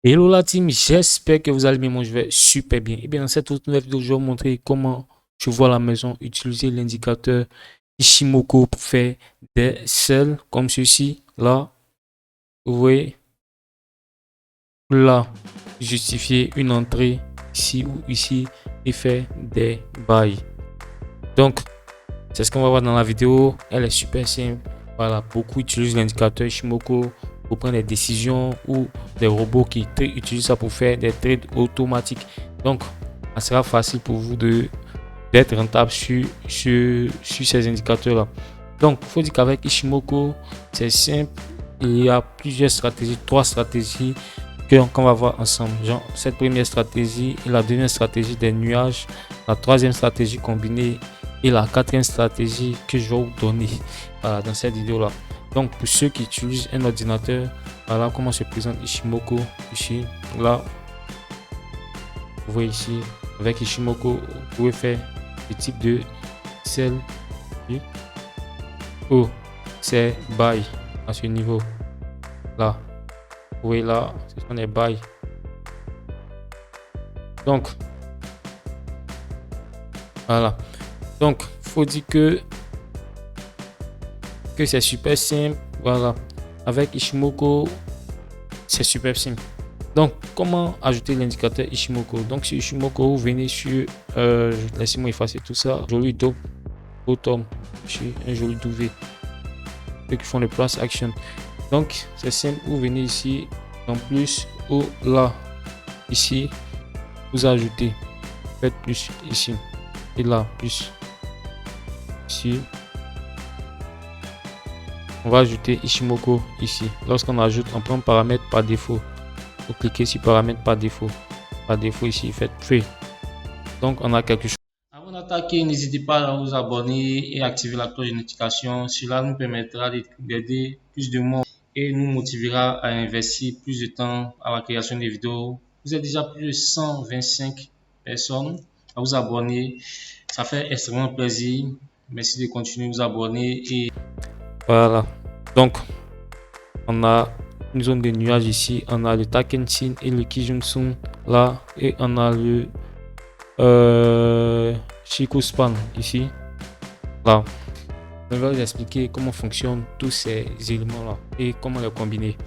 Hello la team, j'espère que vous allez bien, moi je vais super bien. Et bien dans cette autre nouvelle vidéo, je vais vous montrer comment je vois la maison utiliser l'indicateur Ishimoku pour faire des selles comme ceci. Là, vous voyez, là, justifier une entrée ici ou ici et faire des bails. Donc, c'est ce qu'on va voir dans la vidéo. Elle est super simple. Voilà, beaucoup utilisent l'indicateur Ishimoku pour prendre des décisions ou des robots qui utilisent ça pour faire des trades automatiques. Donc, ça sera facile pour vous d'être rentable sur ces indicateurs-là. Donc, il faut dire qu'avec Ishimoku, c'est simple. Il y a plusieurs stratégies, 3 stratégies qu'on va voir ensemble. Genre, cette première stratégie et la deuxième stratégie des nuages, la troisième stratégie combinée et la quatrième stratégie que je vais vous donner dans cette vidéo là. Donc pour ceux qui utilisent un ordinateur, voilà comment se présente Ishimoku ici. Là, vous voyez ici, avec Ishimoku, vous pouvez faire le type de sell ou c'est buy à ce niveau là. Vous voyez là, ce sont les buy. Donc voilà. Donc, faut dire que c'est super simple. Voilà. Avec Ishimoku, c'est super simple. Donc, comment ajouter l'indicateur Ishimoku? Donc, sur Ishimoku, vous venez sur. Laissez-moi effacer tout ça. Joli top. Bottom. Chez un joli W. Ceux qui font le plus action. Donc, c'est simple. Vous venez ici. En plus, ou là. Ici. Vous ajoutez. Faites plus ici. Et là, plus. Ici, on va ajouter Ishimoku ici. Lorsqu'on ajoute, on prend paramètres par défaut. Vous cliquez sur paramètres par défaut. Par défaut ici, faites free. Donc on a quelque chose. Avant d'attaquer, n'hésitez pas à vous abonner et activer la cloche de notification. Cela nous permettra d'aider plus de monde et nous motivera à investir plus de temps à la création des vidéos. Vous êtes déjà plus de 125 personnes à vous abonner. Ça fait extrêmement plaisir. Merci de continuer à vous abonner et voilà. Donc on a une zone de nuages ici, on a le Takensin et le Kijun-sun là, et on a le Shikuspan ici là. Je vais vous expliquer comment fonctionnent tous ces éléments là et comment les combiner.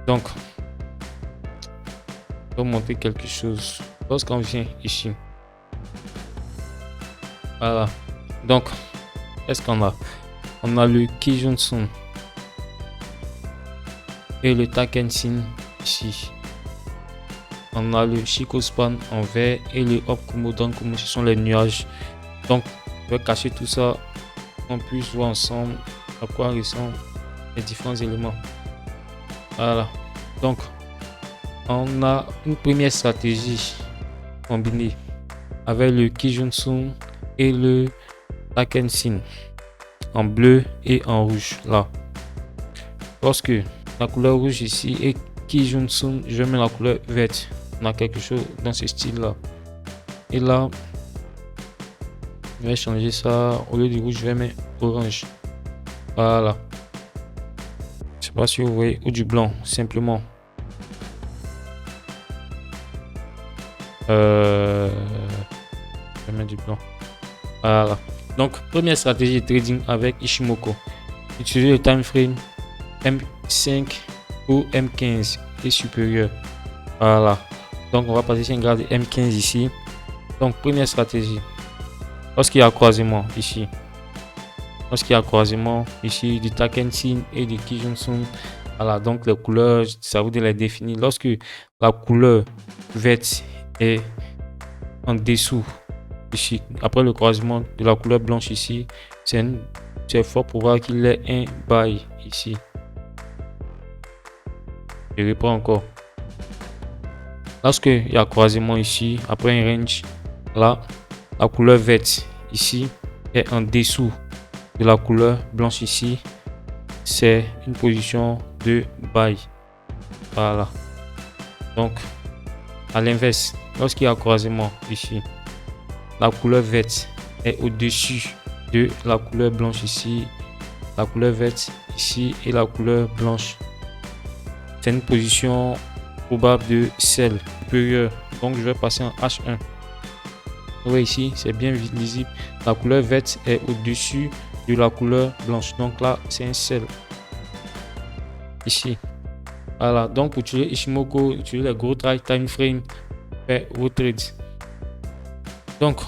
Donc je vais vous montrer quelque chose. Lorsqu'on vient ici, voilà. Donc est-ce qu'on a le Kijun-sun et le Takensin ici. On a le Shikuspan en vert et le Okumo Dankumo, ce sont les nuages. Donc je vais cacher tout ça, on puisse voir ensemble à quoi ressemblent les différents éléments. Voilà. Donc on a une première stratégie combinée avec le Kijun-sun et le Takensin en bleu et en rouge là. Lorsque la couleur rouge ici et Kijun-sun, je mets la couleur verte. On a quelque chose dans ce style là. Et là, je vais changer ça. Au lieu du rouge, je vais mettre orange. Voilà. Je sais pas si vous voyez, ou du blanc, simplement. Je vais mettre du blanc. Voilà. Donc, première stratégie de trading avec Ishimoku. Utilisez le time frame M5 ou M15 et supérieur. Voilà. Donc, on va passer sur un grade M15 ici. Donc, première stratégie. Lorsqu'il y a croisement ici. Lorsqu'il y a croisement ici du Takensin et du Kijun-sun. Voilà. Donc, les couleurs, ça vous de les définir. Lorsque la couleur verte est en dessous ici, après le croisement de la couleur blanche ici, c'est fort pour voir qu'il est un buy ici. Je reprends encore. Lorsque il y a croisement ici, après un range, là, la couleur verte ici est en dessous de la couleur blanche ici, c'est une position de buy. Voilà. Donc, à l'inverse, lorsqu'il y a croisement ici, la couleur verte est au-dessus de la couleur blanche ici, la couleur verte ici et la couleur blanche. C'est une position probable de sel supérieur. Donc je vais passer en H1. Oui, ici c'est bien lisible. La couleur verte est au-dessus de la couleur blanche. Donc là c'est un sel. Ici. Voilà. Donc pour utiliser Ichimoku, utiliser les gros time frame, faire vos trades. Donc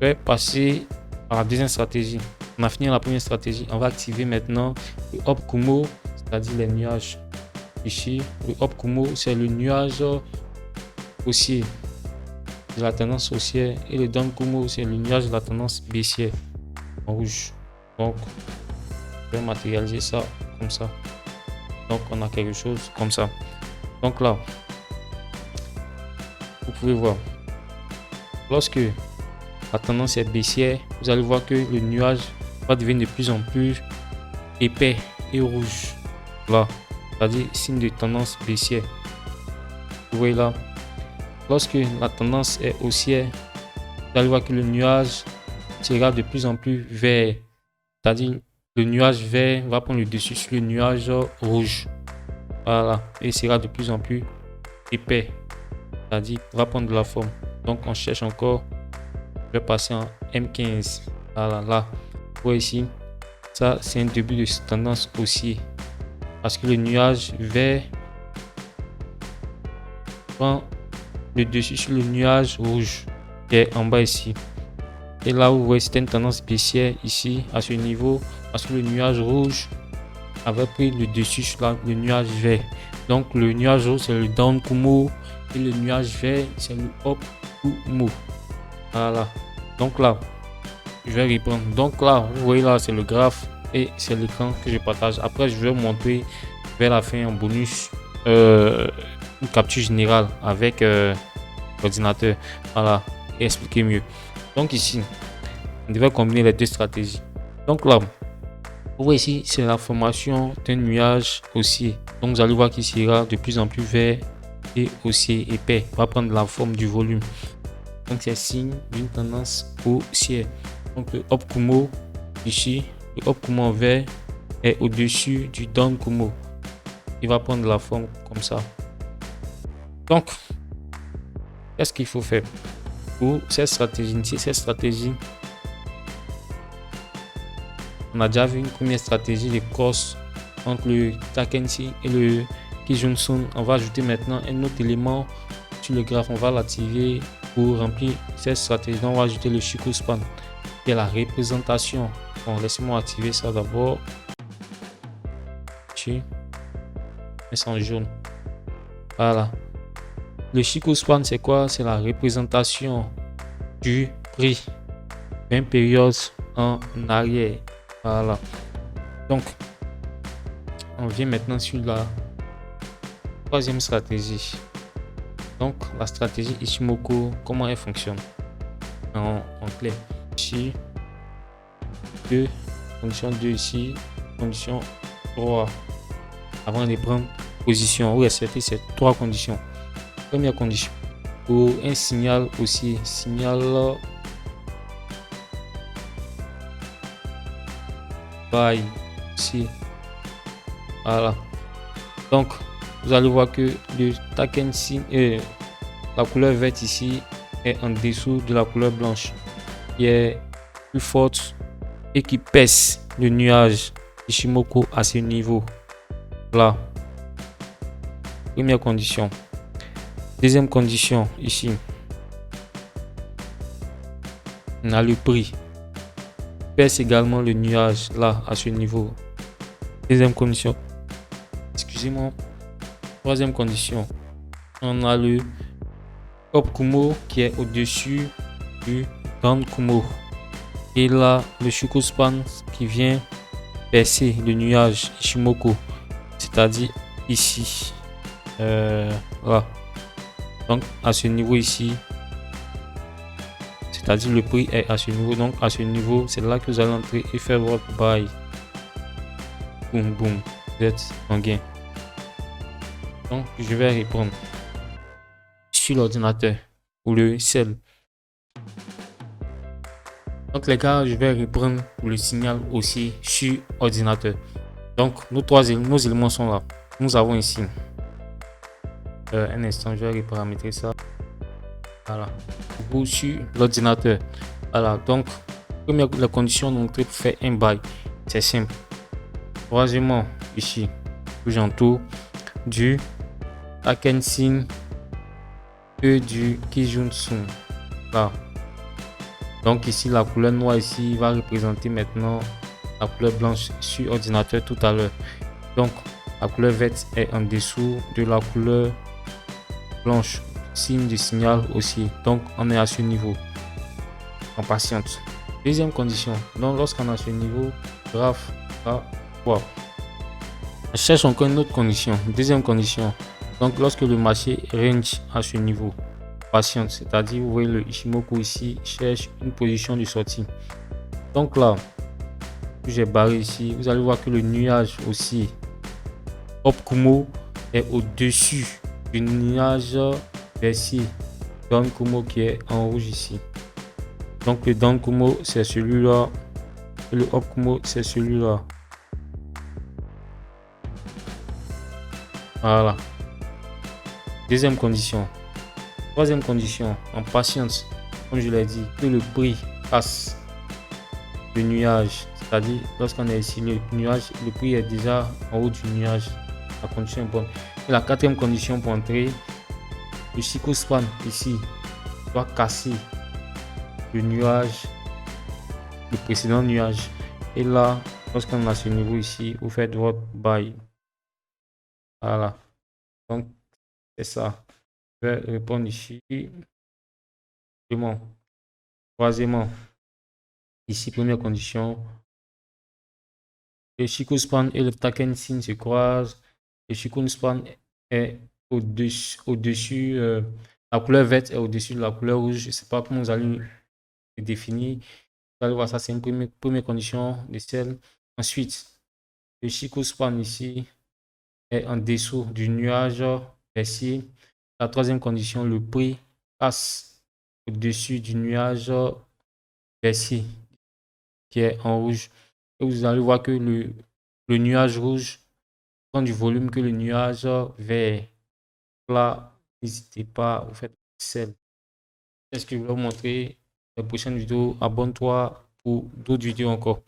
je vais passer à la deuxième stratégie. On a fini la première stratégie. On va activer maintenant le Hop Kumo, c'est-à-dire les nuages. Ici, le Hop Kumo, c'est le nuage haussier de la tendance haussière, et le Down Kumo, c'est le nuage de la tendance baissière en rouge. Donc, je vais matérialiser ça comme ça. Donc, on a quelque chose comme ça. Donc là, vous pouvez voir, lorsque la tendance est baissière, vous allez voir que le nuage va devenir de plus en plus épais et rouge. Là, c'est-à-dire signe de tendance baissière. Vous voyez là, lorsque la tendance est haussière, vous allez voir que le nuage sera de plus en plus vert. C'est-à-dire le nuage vert va prendre le dessus sur le nuage rouge. Voilà, et sera de plus en plus épais. C'est-à-dire va prendre de la forme. Donc on cherche encore. Je vais passer en M15. Voilà, là. Vous voyez ici, ça c'est un début de tendance haussier. Parce que le nuage vert prend le dessus sur le nuage rouge qui est en bas ici. Et là où vous voyez c'est une tendance baissière ici à ce niveau, parce que le nuage rouge avait pris le dessus sur le nuage vert. Donc le nuage rouge c'est le Down Kumo et le nuage vert c'est le Up Kumo. Voilà. Donc là, je vais reprendre. Donc là, vous voyez là c'est le graphe et c'est l'écran que je partage. Après je vais vous montrer vers la fin en bonus une capture générale avec l'ordinateur. Voilà, et expliquer mieux. Donc ici, on devait combiner les deux stratégies. Donc là, vous voyez ici, c'est la formation d'un nuage haussier. Donc vous allez voir qu'il sera de plus en plus vert et haussier épais. On va prendre la forme du volume. Donc c'est signe d'une tendance haussière. Donc le Hop Kumo ici, le Hop Kumo en vert est au-dessus du Down Kumo. Il va prendre la forme comme ça. Donc, qu'est-ce qu'il faut faire pour cette stratégie? On a déjà vu une première stratégie de cross entre le Takensi et le Kijun Sun. On va ajouter maintenant un autre élément sur le graphe. On va l'activer pour remplir cette stratégie. Donc, on va ajouter le Chikou Span qui est la représentation. Bon, laissez-moi activer ça d'abord. Mais c'est en jaune. Voilà. Le Chikou Span, c'est quoi? C'est la représentation du prix 20 périodes en arrière. Voilà. Donc, on vient maintenant sur la troisième stratégie. Donc, la stratégie Ichimoku, comment elle fonctionne? En clair. Ici, 2, condition 2 ici, condition 3. Avant de prendre position ou respecter ces trois conditions. Première condition, pour un signal aussi, signal buy ici. Voilà. Donc, vous allez voir que le Takensi, la couleur verte ici est en dessous de la couleur blanche, qui est plus forte et qui pèse le nuage Ichimoku à ce niveau. Là. Première condition. Deuxième condition, ici, on a le prix. Pèse également le nuage là à ce niveau. Deuxième condition. Excusez-moi. Troisième condition. On a le Hop Kumo qui est au-dessus du Down Kumo. Et là, le Chikou Span qui vient percer le nuage Ichimoku. C'est-à-dire ici. Là. Donc à ce niveau ici, c'est-à-dire le prix est à ce niveau. Donc à ce niveau, c'est là que vous allez entrer et faire votre buy. Boum boum, vous êtes en gain. Donc je vais répondre sur l'ordinateur ou le cell. Donc les gars, je vais reprendre pour le signal aussi sur ordinateur. Donc nos éléments sont là. Nous avons ici Un instant, je vais reparamétrer ça. Voilà. Vous sur l'ordinateur. Voilà. Donc, première la condition d'entrée pour faire un bail. C'est simple. Troisièmement, ici, j'entoure du Akensin et du Kijunsun. Là. Donc ici, la couleur noire ici va représenter maintenant la couleur blanche sur ordinateur tout à l'heure. Donc la couleur verte est en dessous de la couleur blanche, signe de signal aussi. Donc on est à ce niveau. On patiente. Deuxième condition. Donc lorsqu'on est à ce niveau, graphe va voir. On cherche encore une autre condition. Deuxième condition. Donc lorsque le marché range à ce niveau, patiente, c'est-à-dire vous voyez le Ichimoku ici cherche une position de sortie. Donc là, j'ai barré ici, vous allez voir que le nuage aussi Opkumo est au-dessus du nuage baissier Donkumo qui est en rouge ici. Donc le Donkumo c'est celui-là et le Opkumo c'est celui-là. Voilà. Deuxième condition. Troisième condition, en patience, comme je l'ai dit, que le prix passe le nuage, c'est-à-dire lorsqu'on est ici, le nuage, le prix est déjà en haut du nuage. La condition est bonne. Et la quatrième condition pour entrer, le Chico Span ici doit casser le nuage, le précédent nuage. Et là, lorsqu'on a ce niveau ici, vous faites votre buy. Voilà. Donc, c'est ça. Je vais répondre ici. Troisièmement, ici, première condition, le Chico Span et le Taken Sin se croisent. Le Chico Span est au-dessus, la couleur verte est au-dessus de la couleur rouge. Je ne sais pas comment vous allez le définir. Vous allez voir ça, c'est une première condition de celle. Ensuite, le Chico Span ici est en dessous du nuage baissier. La troisième condition, le prix passe au-dessus du nuage baissier qui est en rouge. Et vous allez voir que le nuage rouge prend du volume que le nuage vert. Là, n'hésitez pas, vous faites celle. C'est ce que je vais vous montrer. La prochaine vidéo, abonne-toi pour d'autres vidéos encore.